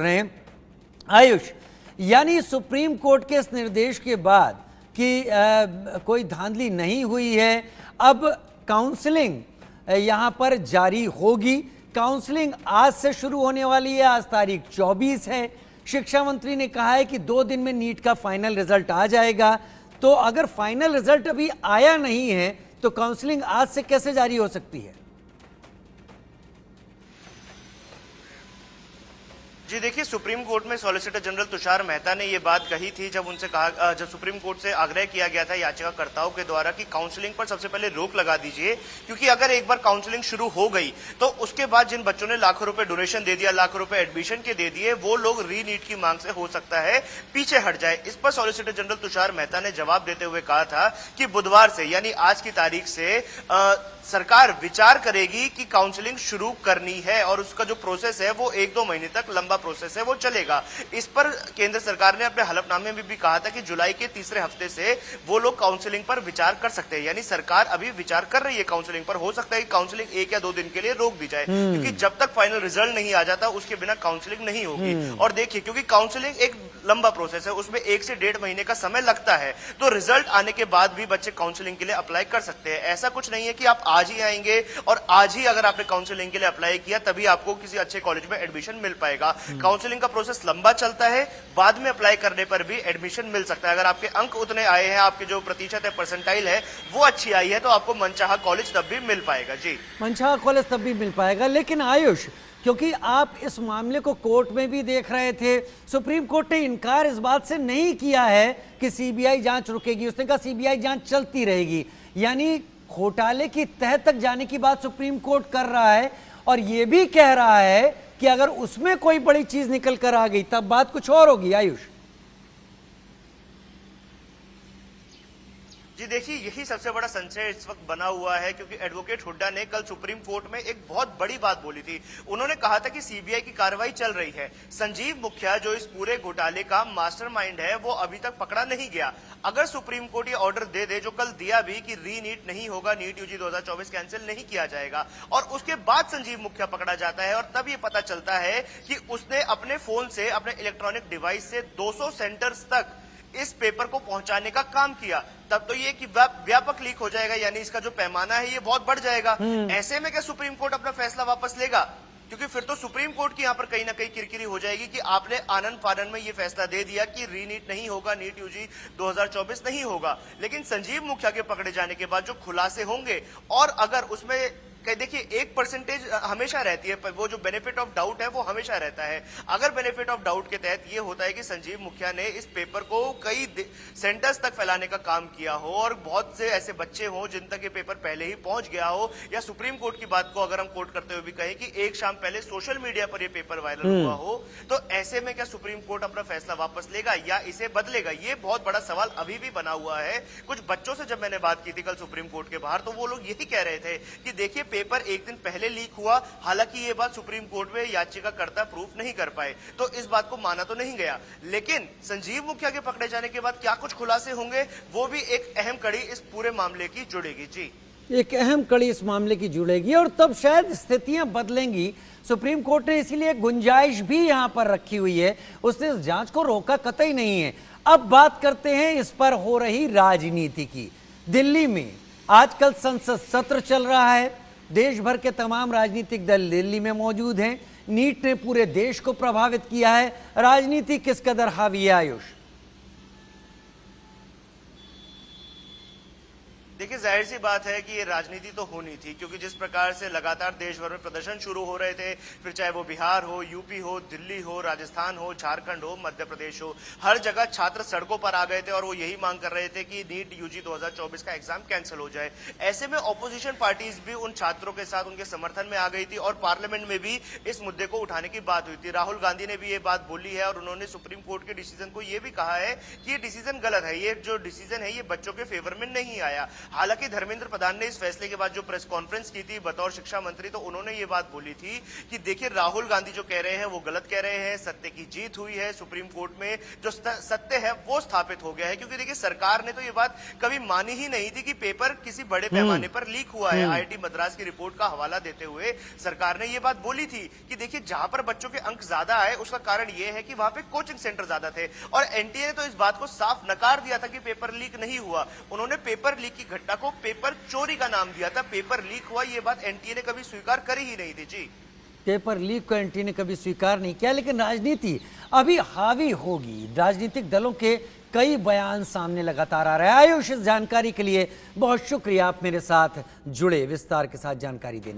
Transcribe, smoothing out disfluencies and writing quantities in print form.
रहे हैं आयुष, यानी सुप्रीम कोर्ट के इस निर्देश के बाद कि कोई धांधली नहीं हुई है, अब काउंसलिंग यहां पर जारी होगी। काउंसलिंग आज से शुरू होने वाली है, आज तारीख 24 है। शिक्षा मंत्री ने कहा है कि 2 दिन में नीट का फाइनल रिजल्ट आ जाएगा। तो अगर फाइनल रिजल्ट अभी आया नहीं है तो काउंसलिंग आज से कैसे जारी हो सकती है? जी देखिए, सुप्रीम कोर्ट में सॉलिसिटर जनरल तुषार मेहता ने ये बात कही थी जब उनसे कहा, जब सुप्रीम कोर्ट से आग्रह किया गया था याचिकाकर्ताओं के द्वारा कि काउंसलिंग पर सबसे पहले रोक लगा दीजिए, क्योंकि अगर एक बार काउंसलिंग शुरू हो गई तो उसके बाद जिन बच्चों ने लाखों रुपए डोनेशन दे दिया, लाखों रुपए एडमिशन के दे दिए, वो लोग री नीट की मांग से हो सकता है पीछे हट जाए। इस पर सॉलिसिटर जनरल तुषार मेहता ने जवाब देते हुए कहा था कि बुधवार से यानी आज की तारीख से सरकार विचार करेगी कि काउंसलिंग शुरू करनी है और उसका जो प्रोसेस है वो 1-2 महीने तक लंबा प्रोसेस है वो चलेगा। इस पर केंद्र सरकार ने अपने हलफनामे में भी कहा था कि जुलाई के तीसरे हफ्ते से वो लोग काउंसलिंग पर विचार कर सकते हैं, यानी सरकार अभी विचार कर रही है काउंसलिंग पर। हो सकता है कि काउंसलिंग 1 या 2 दिन के लिए रोक दी जाए, क्योंकि जब तक फाइनल रिजल्ट नहीं आ जाता उसके बिना काउंसलिंग नहीं होगी। और देखिए, क्योंकि काउंसलिंग एक लंबा प्रोसेस है, उसमें 1 से 1.5 महीने का समय लगता है, तो रिजल्ट आने के बाद भी बच्चे काउंसलिंग के लिए अप्लाई कर सकते हैं। ऐसा कुछ नहीं है कि आप आज ही आएंगे और आज ही अगर आपने काउंसलिंग के लिए अप्लाई किया तभी आपको किसी अच्छे कॉलेज में एडमिशन मिल पाएगा। काउंसलिंग का प्रोसेस लंबा चलता है, बाद में अप्लाई करने पर भी एडमिशन मिल सकता है। अगर आपके अंक उतने आए हैं, आपके जो प्रतिशत है, परसेंटाइल है, वो अच्छी आई है, तो आपको मनचाहा कॉलेज तब भी मिल पाएगा। जी, मनचाहा कॉलेज तब भी मिल पाएगा। लेकिन आयुष, क्योंकि आप इस मामले को कोर्ट में भी देख रहे थे, सुप्रीम कोर्ट ने इनकार इस बात से नहीं किया है कि सीबीआई जांच रुकेगी। उसने कहा सीबीआई जांच चलती रहेगी, यानी घोटाले की तह तक जाने की बात सुप्रीम कोर्ट कर रहा है और यह भी कह रहा है कि अगर उसमें कोई बड़ी चीज निकल कर आ गई तब बात कुछ और होगी। आयुष जी देखिए, यही सबसे बड़ा संशय इस वक्त बना हुआ है, क्योंकि एडवोकेट हुड्डा ने कल सुप्रीम कोर्ट में एक बहुत बड़ी बात बोली थी। उन्होंने कहा था कि सीबीआई की कार्रवाई चल रही है, संजीव मुखिया जो इस पूरे घोटाले का मास्टरमाइंड है वो अभी तक पकड़ा नहीं गया। अगर सुप्रीम कोर्ट ये ऑर्डर दे दे, जो कल दिया भी कि री नीट नहीं होगा, नीट यूजी 2024 कैंसिल नहीं किया जाएगा, और उसके बाद संजीव मुखिया पकड़ा जाता है और तब ये पता चलता है कि उसने अपने फोन से, अपने इलेक्ट्रॉनिक डिवाइस से 200 सेंटर्स तक इस पेपर को पहुंचाने का काम किया, तब तो ये कि व्यापक लीक हो जाएगा, यानी इसका जो पैमाना है ये बहुत बढ़ जाएगा। ऐसे में क्या सुप्रीम कोर्ट अपना फैसला वापस लेगा? क्योंकि फिर तो सुप्रीम कोर्ट की यहां पर कहीं ना कहीं किरकिरी हो जाएगी कि आपने आनंद फानन में ये फैसला दे दिया कि री नीट नहीं होगा, नीट यूजी 2024 नहीं होगा, लेकिन संजीव मुखिया के पकड़े जाने के बाद जो खुलासे होंगे, और अगर उसमें देखिए 1% हमेशा रहती है, वो जो बेनिफिट ऑफ डाउट है वो हमेशा रहता है। अगर बेनिफिट ऑफ डाउट के तहत ये होता है कि संजीव मुखिया ने इस पेपर को कई सेंटर्स तक फैलाने का काम किया हो और बहुत से ऐसे बच्चे हों जिन तक ये पेपर पहले ही पहुंच गया हो, या सुप्रीम कोर्ट की बात को अगर हम कोर्ट करते हुए भी कहें कि एक शाम पहले सोशल मीडिया पर ये पेपर वायरल हुआ हो, तो ऐसे में क्या सुप्रीम कोर्ट अपना फैसला वापस लेगा या इसे बदलेगा? ये बहुत बड़ा सवाल अभी भी बना हुआ है। कुछ बच्चों से जब मैंने बात की थी कल सुप्रीम कोर्ट के बाहर, तो वो लोग यही कह रहे थे कि देखिए पेपर एक दिन पहले लीक हुआ, हालांकि ये बात सुप्रीम कोर्ट में याचिकाकर्ता प्रूफ नहीं कर पाए, तो इस बात को माना तो नहीं गया। लेकिन संजीव मुखिया के पकड़े जाने के बाद क्या कुछ खुलासे होंगे, वो भी एक अहम कड़ी इस पूरे मामले की जुड़ेगी। जी, एक अहम कड़ी इस मामले की जुड़ेगी और तब शायद स्थितियां बदलेंगी। सुप्रीम कोर्ट ने इसीलिए गुंजाइश भी यहां पर रखी हुई है, उसने इस जांच को रोका कतई नहीं है। अब बात करते हैं इस पर हो रही राजनीति की। दिल्ली में आजकल संसद सत्र चल रहा है, देश भर के तमाम राजनीतिक दल दिल्ली में मौजूद हैं। नीट ने पूरे देश को प्रभावित किया है। राजनीति किस कदर हावी है आयुष? देखिए, जाहिर सी बात है कि ये राजनीति तो होनी थी, क्योंकि जिस प्रकार से लगातार देश भर में प्रदर्शन शुरू हो रहे थे, फिर चाहे वो बिहार हो, यूपी हो, दिल्ली हो, राजस्थान हो, झारखंड हो, मध्य प्रदेश हो, हर जगह छात्र सड़कों पर आ गए थे और वो यही मांग कर रहे थे कि नीट यूजी 2024 का एग्जाम कैंसिल हो जाए। ऐसे में ऑपोजिशन पार्टीज भी उन छात्रों के साथ उनके समर्थन में आ गई थी और पार्लियामेंट में भी इस मुद्दे को उठाने की बात हुई थी। राहुल गांधी ने भी ये बात बोली है और उन्होंने सुप्रीम कोर्ट के डिसीजन को ये भी कहा है कि ये डिसीजन गलत है, ये जो डिसीजन है ये बच्चों के फेवर में नहीं आया। हालांकि धर्मेंद्र प्रधान ने इस फैसले के बाद जो प्रेस कॉन्फ्रेंस की थी बतौर शिक्षा मंत्री, तो उन्होंने ये बात बोली थी कि देखिए राहुल गांधी जो कह रहे हैं वो गलत कह रहे हैं, सत्य की जीत हुई है, सुप्रीम कोर्ट में जो सत्य है वो स्थापित हो गया है। क्योंकि देखिए सरकार ने तो ये बात कभी मानी ही नहीं थी कि पेपर किसी बड़े पैमाने पर लीक हुआ है। आईआईटी मद्रास की रिपोर्ट का हवाला देते हुए सरकार ने ये बात बोली थी कि देखिए जहां पर बच्चों के अंक ज्यादा आए उसका कारण ये है कि वहां पे कोचिंग सेंटर ज्यादा थे, और एनटीए ने तो इस बात को साफ नकार दिया था कि पेपर लीक नहीं हुआ। उन्होंने पेपर लीक की घटना को पेपर चोरी का नाम दिया था। पेपर लीक हुआ ये बात एनटीए ने कभी स्वीकार करी ही नहीं थी। जी, पेपर लीक को एनटीए ने कभी स्वीकार नहीं किया, लेकिन राजनीति अभी हावी होगी। राजनीतिक दलों के कई बयान सामने लगातार आ रहे हैं। आयुष, इस जानकारी के लिए बहुत शुक्रिया, आप मेरे साथ जुड़े, विस्तार के साथ जानकारी देने